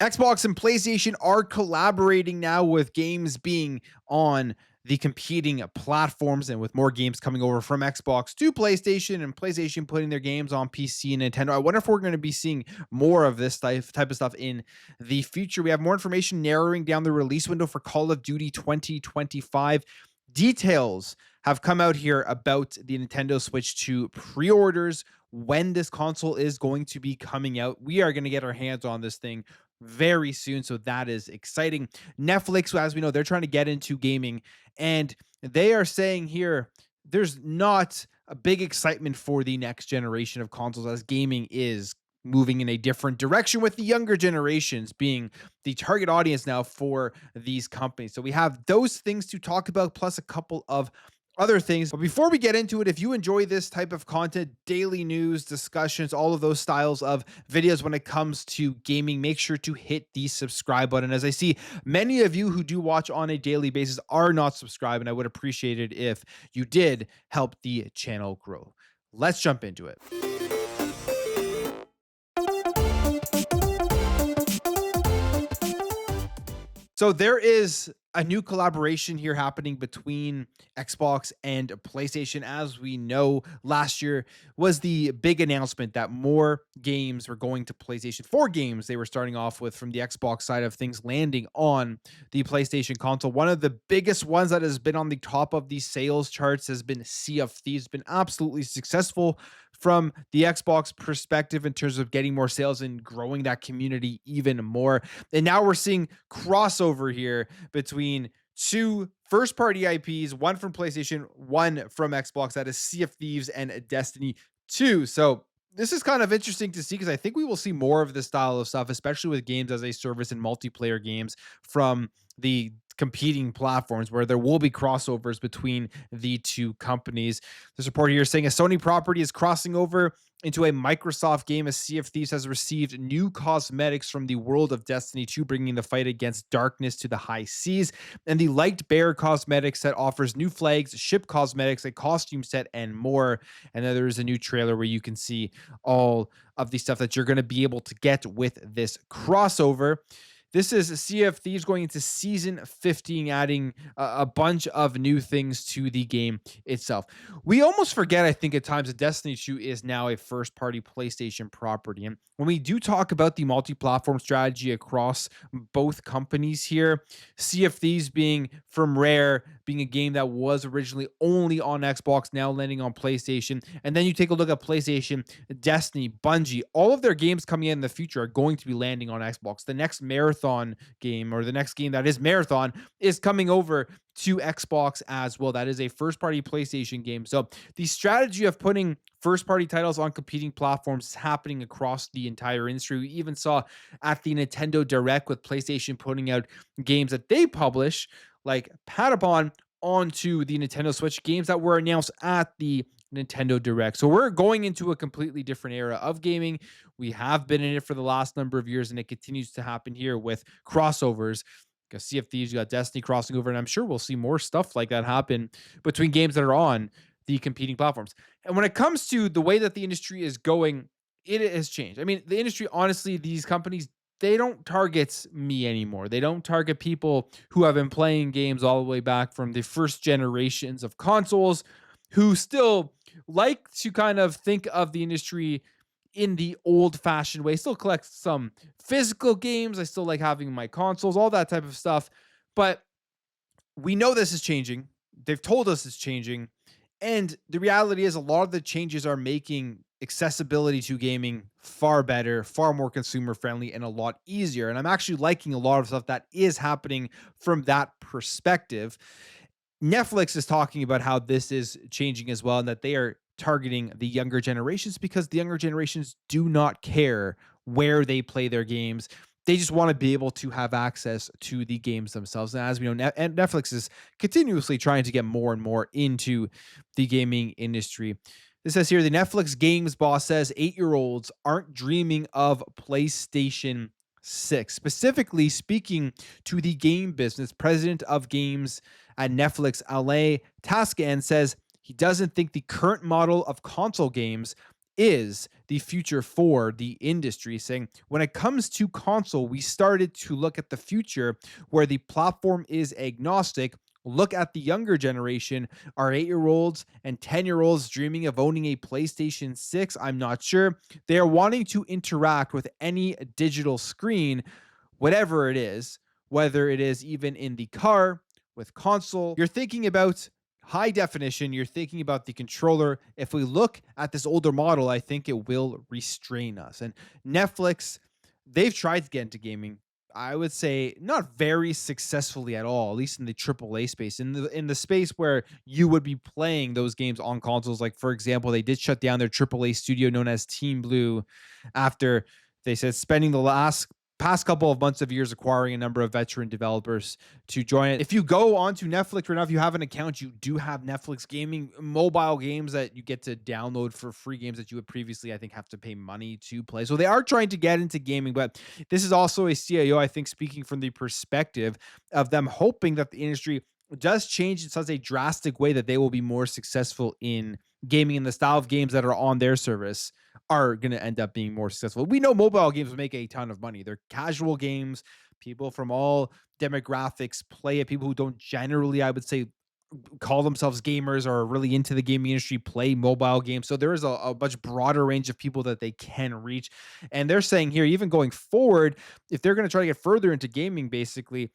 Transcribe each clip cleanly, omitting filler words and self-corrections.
Xbox and PlayStation are collaborating now with games being on the competing platforms and with more games coming over from Xbox to PlayStation and PlayStation putting their games on PC and Nintendo. I wonder if we're going to be seeing more of this type of stuff in the future. We have more information narrowing down the release window for Call of Duty 2025. Details have come out here about the Nintendo Switch 2 pre-orders, when this console is going to be coming out. We are going to get our hands on this thing very soon. So that is exciting. Netflix, as we know, they're trying to get into gaming, and they are saying here there's not a big excitement for the next generation of consoles as gaming is moving in a different direction with the younger generations being the target audience now for these companies. So we have those things to talk about plus a couple of other things. But before we get into it, if you enjoy this type of content, daily news, discussions, all of those styles of videos when it comes to gaming, make sure to hit the subscribe button. As I see many of you who do watch on a daily basis are not subscribed, and I would appreciate it if you did help the channel grow. Let's jump into it. So there is a new collaboration here happening between Xbox and PlayStation. As we know, last year was the big announcement that more games were going to PlayStation. 4 games they were starting off with from the Xbox side of things landing on the PlayStation console. One of the biggest ones that has been on the top of the sales charts has been Sea of Thieves. Been absolutely successful from the Xbox perspective in terms of getting more sales and growing that community even more. And now we're seeing crossover here between two first party IPs, one from PlayStation, one from Xbox. That is Sea of Thieves and Destiny 2. So this is kind of interesting to see because I think we will see more of this style of stuff, especially with games as a service and multiplayer games from the competing platforms where there will be crossovers between the two companies. This report here is saying a Sony property is crossing over into a Microsoft game as Sea of Thieves has received new cosmetics from the world of Destiny 2, bringing the fight against darkness to the high seas. And the Light Bear cosmetic set offers new flags, ship cosmetics, a costume set, and more. And then there's a new trailer where you can see all of the stuff that you're going to be able to get with this crossover. This is Sea of Thieves going into season 15, adding a bunch of new things to the game itself. We almost forget, I think, at times that Destiny 2 is now a first party PlayStation property. And when we do talk about the multi platform strategy across both companies here, Sea of Thieves being from Rare, being a game that was originally only on Xbox, now landing on PlayStation. And then you take a look at PlayStation, Destiny, Bungie, all of their games coming in the future are going to be landing on Xbox. The next Marathon game, or the next game that is Marathon, is coming over to Xbox as well. That is a first party PlayStation game. So the strategy of putting first party titles on competing platforms is happening across the entire industry. We even saw at the Nintendo Direct with PlayStation putting out games that they publish, like Patapon, onto the Nintendo Switch, games that were announced at the Nintendo Direct. So we're going into a completely different era of gaming. We have been in it for the last number of years, and it continues to happen here with crossovers. Because Sea of Thieves, you got Destiny crossing over, and I'm sure we'll see more stuff like that happen between games that are on the competing platforms. And when it comes to the way that the industry is going, it has changed. I mean, the industry, honestly, these companies, they don't target me anymore. They don't target people who have been playing games all the way back from the first generations of consoles, who still like to kind of think of the industry in the old fashioned way. Still collect some physical games. I still like having my consoles, all that type of stuff. But we know this is changing. They've told us it's changing. And the reality is, a lot of the changes are making accessibility to gaming far better, far more consumer friendly, and a lot easier. And I'm actually liking a lot of stuff that is happening from that perspective. Netflix is talking about how this is changing as well, and that they are targeting the younger generations because the younger generations do not care where they play their games. They just want to be able to have access to the games themselves. And as we know, Netflix is continuously trying to get more and more into the gaming industry. This says here, the Netflix games boss says 8-year-olds aren't dreaming of PlayStation 6. Specifically speaking to the game business, president of games at Netflix, Ale Tascan, says he doesn't think the current model of console games is the future for the industry, saying when it comes to console, we started to look at the future where the platform is agnostic. Look at the younger generation. Are 8-year-olds and 10-year-olds dreaming of owning a PlayStation 6? I'm not sure. They are wanting to interact with any digital screen, whatever it is, whether it is even in the car with console. You're thinking about high definition, you're thinking about the controller. If we look at this older model, I think it will restrain us. And Netflix, they've tried to get into gaming. I would say not very successfully at all, at least in the AAA space. In the space where you would be playing those games on consoles, like for example, they did shut down their AAA studio known as Team Blue after they said spending the past couple of months of years acquiring a number of veteran developers to join it. If you go onto Netflix right now, if you have an account, you do have Netflix gaming mobile games that you get to download for free, games that you would previously, I think, have to pay money to play. So they are trying to get into gaming, but this is also a CIO, I think, speaking from the perspective of them hoping that the industry does change in such a drastic way that they will be more successful in gaming, and the style of games that are on their service are going to end up being more successful. We know mobile games make a ton of money. They're casual games. People from all demographics play it. People who don't generally, I would say, call themselves gamers or are really into the gaming industry play mobile games. So there is a much broader range of people that they can reach. And they're saying here, even going forward, if they're going to try to get further into gaming, basically,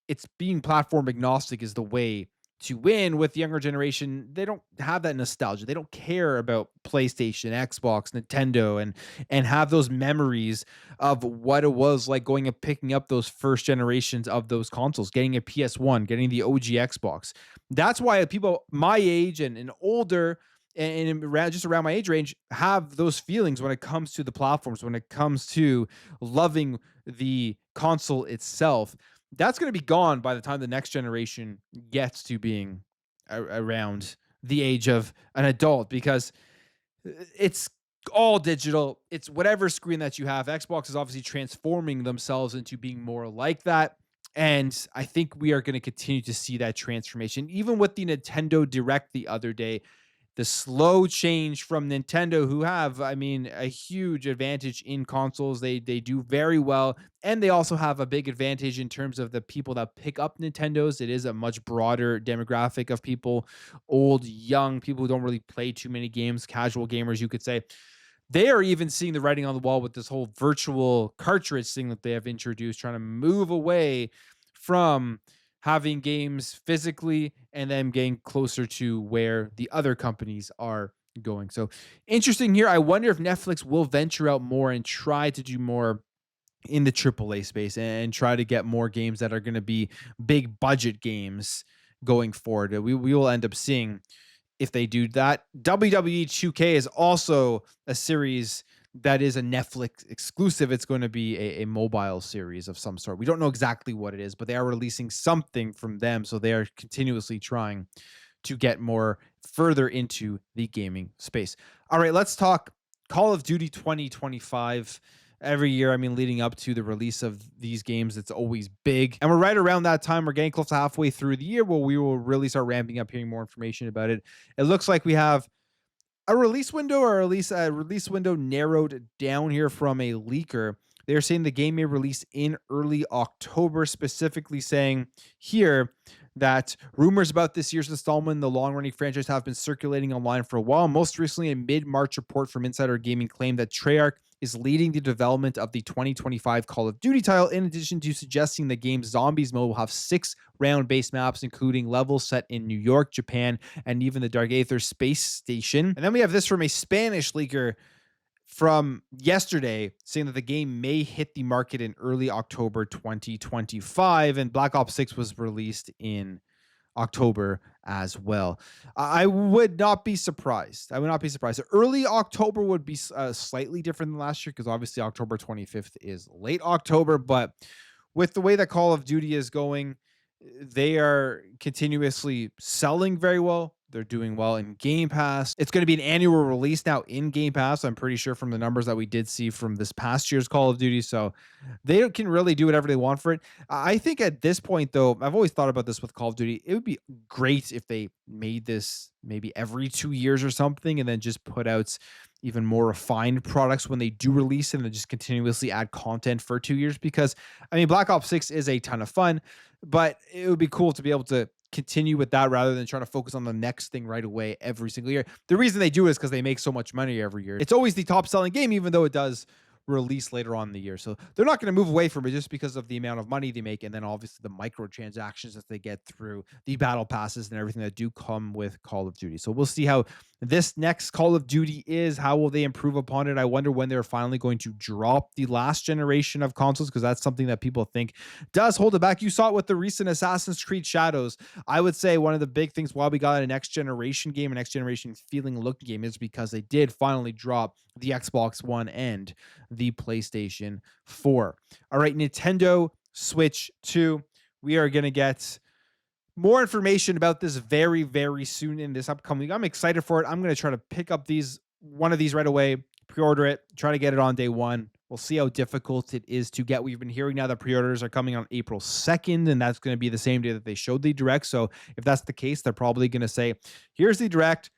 it's being platform agnostic is the way to win. With the younger generation. They don't have that nostalgia. They don't care about PlayStation, Xbox, Nintendo, and have those memories of what it was like going and picking up those first generations of those consoles, getting a PS1, getting the OG Xbox. That's why people my age and older and around, just around my age range, have those feelings when it comes to the platforms, when it comes to loving the console itself. That's going to be gone by the time the next generation gets to being around the age of an adult, because it's all digital. It's whatever screen that you have. Xbox is obviously transforming themselves into being more like that. And I think we are going to continue to see that transformation. Even with the Nintendo Direct the other day, the slow change from Nintendo, who have, I mean, a huge advantage in consoles. They do very well, and they also have a big advantage in terms of the people that pick up Nintendos. It is a much broader demographic of people, old, young, people who don't really play too many games, casual gamers, you could say. They are even seeing the writing on the wall with this whole virtual cartridge thing that they have introduced, trying to move away from having games physically and then getting closer to where the other companies are going. So interesting here. I wonder if Netflix will venture out more and try to do more in the AAA space and try to get more games that are going to be big budget games going forward. We will end up seeing if they do that. WWE 2K is also a series that is a Netflix exclusive. It's going to be a mobile series of some sort. We don't know exactly what it is, but they are releasing something from them. So they are continuously trying to get more further into the gaming space. All right, let's talk Call of Duty 2025. Every year, I mean, leading up to the release of these games, it's always big. And we're right around that time. We're getting close to halfway through the year where we will really start ramping up, hearing more information about it. It looks like we have a release window, or at least a release window narrowed down here from a leaker. They're saying the game may release in early October, specifically saying here that rumors about this year's installment in the long-running franchise have been circulating online for a while. Most recently, a mid-March report from Insider Gaming claimed that Treyarch is leading the development of the 2025 Call of Duty title, in addition to suggesting the game's Zombies mode will have 6 round-based maps, including levels set in New York, Japan, and even the Dark Aether space station. And then we have this from a Spanish leaker from yesterday, saying that the game may hit the market in early October 2025, and Black Ops 6 was released in October as well. I would not be surprised. I would not be surprised. Early October would be slightly different than last year, because obviously October 25th is late October. But with the way that Call of Duty is going, they are continuously selling very well. They're doing well in Game Pass. It's going to be an annual release now in Game Pass, I'm pretty sure, from the numbers that we did see from this past year's Call of Duty. So they can really do whatever they want for it. I think at this point, though, I've always thought about this with Call of Duty. It would be great if they made this maybe every 2 years or something, and then just put out even more refined products when they do release and then just continuously add content for 2 years. Because I mean, Black Ops 6 is a ton of fun, but it would be cool to be able to continue with that rather than trying to focus on the next thing right away every single year. The reason they do is because they make so much money every year. It's always the top selling game, even though it does release later on in the year. So they're not going to move away from it just because of the amount of money they make. And then obviously the microtransactions that they get through the battle passes and everything that do come with Call of Duty. So we'll see how this next Call of Duty is. How will they improve upon it? I wonder when they're finally going to drop the last generation of consoles, because that's something that people think does hold it back. You saw it with the recent Assassin's Creed Shadows. I would say one of the big things why we got a next generation game, a next generation feeling looking game, is because they did finally drop the Xbox One and the PlayStation 4. All right, Nintendo Switch 2. We are going to get more information about this very, very soon in this upcoming. I'm excited for it. I'm going to try to pick up one of these right away, pre-order it, try to get it on day one. We'll see how difficult it is to get. We've been hearing now that pre-orders are coming on April 2nd, and that's going to be the same day that they showed the direct. So if that's the case, they're probably going to say, here's the direct,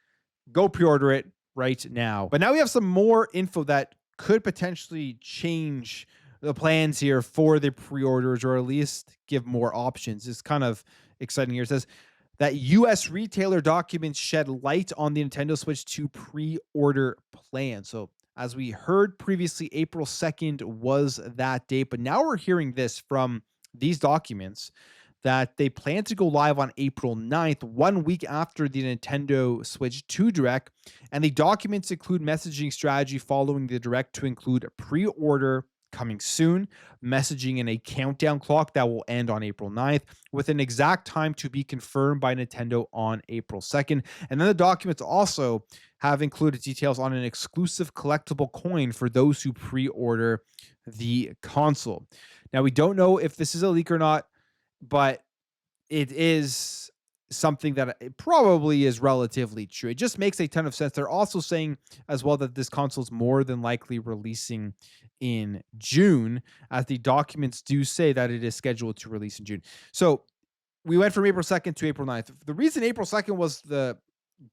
go pre-order it right now. But now we have some more info that could potentially change the plans here for the pre-orders, or at least give more options. It's kind of exciting here. It says that US retailer documents shed light on the Nintendo Switch 2 pre-order plan. So as we heard previously, April 2nd was that date, but now we're hearing this from these documents that they plan to go live on April 9th, 1 week after the Nintendo Switch 2 Direct. And the documents include messaging strategy following the Direct to include pre-order coming soon, messaging and a countdown clock that will end on April 9th, with an exact time to be confirmed by Nintendo on April 2nd. And then the documents also have included details on an exclusive collectible coin for those who pre-order the console. Now, we don't know if this is a leak or not, but it is something that it probably is relatively true. It just makes a ton of sense. They're also saying as well that this console is more than likely releasing in June, as the documents do say that it is scheduled to release in June. So we went from April 2nd to April 9th. The reason April 2nd was the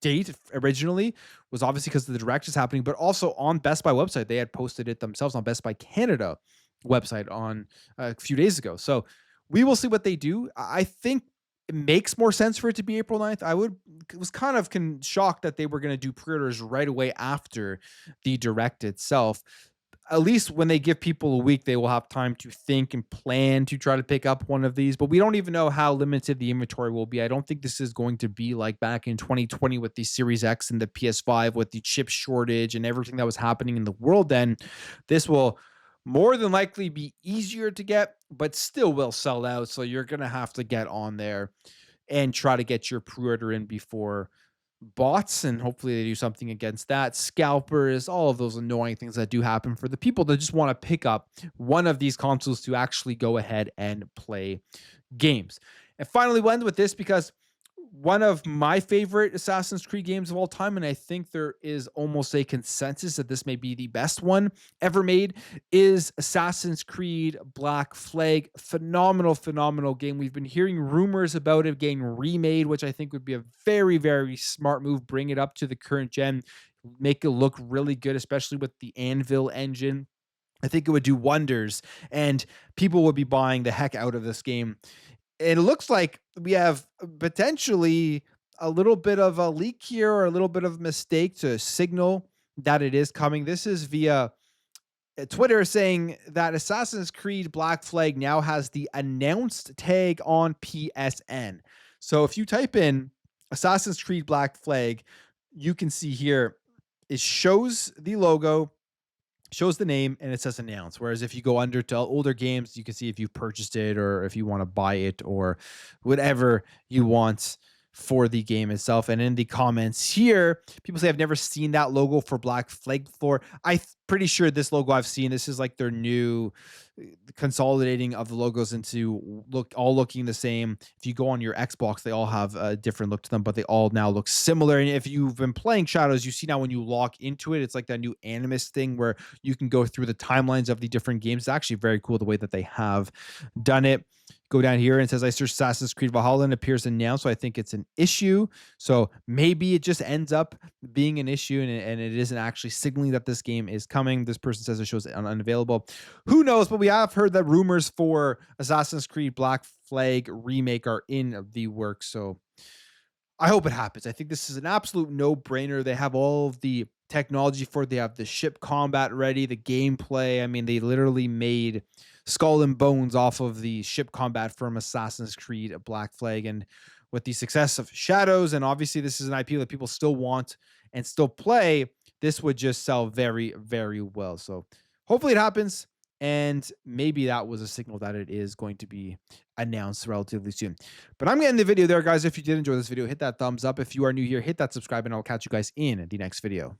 date originally was obviously because the direct is happening, but also on Best Buy website, they had posted it themselves on Best Buy Canada website on a few days ago. So we will see what they do. I think it makes more sense for it to be April 9th. Was kind of shocked that they were going to do pre-orders right away after the direct itself. At least when they give people a week, they will have time to think and plan to try to pick up one of these. But we don't even know how limited the inventory will be. I don't think this is going to be like back in 2020 with the Series X and the PS5 with the chip shortage and everything that was happening in the world then. This will more than likely be easier to get, but still will sell out. So you're going to have to get on there and try to get your pre-order in before bots, and hopefully they do something against that. Scalpers, all of those annoying things that do happen for the people that just want to pick up one of these consoles to actually go ahead and play games. And finally, we'll end with this because one of my favorite Assassin's Creed games of all time, and I think there is almost a consensus that this may be the best one ever made, is Assassin's Creed Black Flag. Phenomenal, phenomenal game. We've been hearing rumors about it getting remade, which I think would be a very, very smart move. Bring it up to the current gen, make it look really good, especially with the Anvil engine. I think it would do wonders, and people would be buying the heck out of this game. It looks like we have potentially a little bit of a leak here, or a little bit of a mistake to signal that it is coming. This is via Twitter saying that Assassin's Creed Black Flag now has the announced tag on PSN. So if you type in Assassin's Creed Black Flag, you can see here it shows the logo, shows the name, and it says announce. Whereas if you go under to older games, you can see if you've purchased it or if you want to buy it or whatever you want for the game itself. And in the comments here, people say, I've never seen that logo for Black Flag before. I'm pretty sure this logo I've seen. This is like their new consolidating of the logos into looking the same. If you go on your Xbox, they all have a different look to them, but they all now look similar. And if you've been playing Shadows, you see now when you log into it, it's like that new Animus thing where you can go through the timelines of the different games. It's actually very cool the way that they have done it. Go down here and it says I searched Assassin's Creed Valhalla and appears in now, so I think it's an issue. So maybe it just ends up being an issue and it isn't actually signaling that this game is coming. This person says it shows unavailable. Who knows? But we have heard that rumors for Assassin's Creed Black Flag remake are in the works. So I hope it happens. I think this is an absolute no-brainer. They have all of the technology for it. They have the ship combat ready, the gameplay. I mean, they literally made Skull and Bones off of the ship combat from Assassin's Creed Black Flag. And with the success of Shadows, and obviously this is an IP that people still want and still play, this would just sell very, very well. So hopefully it happens. And maybe that was a signal that it is going to be announced relatively soon. But I'm getting the video there, guys. If you did enjoy this video, hit that thumbs up. If you are new here, hit that subscribe, and I'll catch you guys in the next video.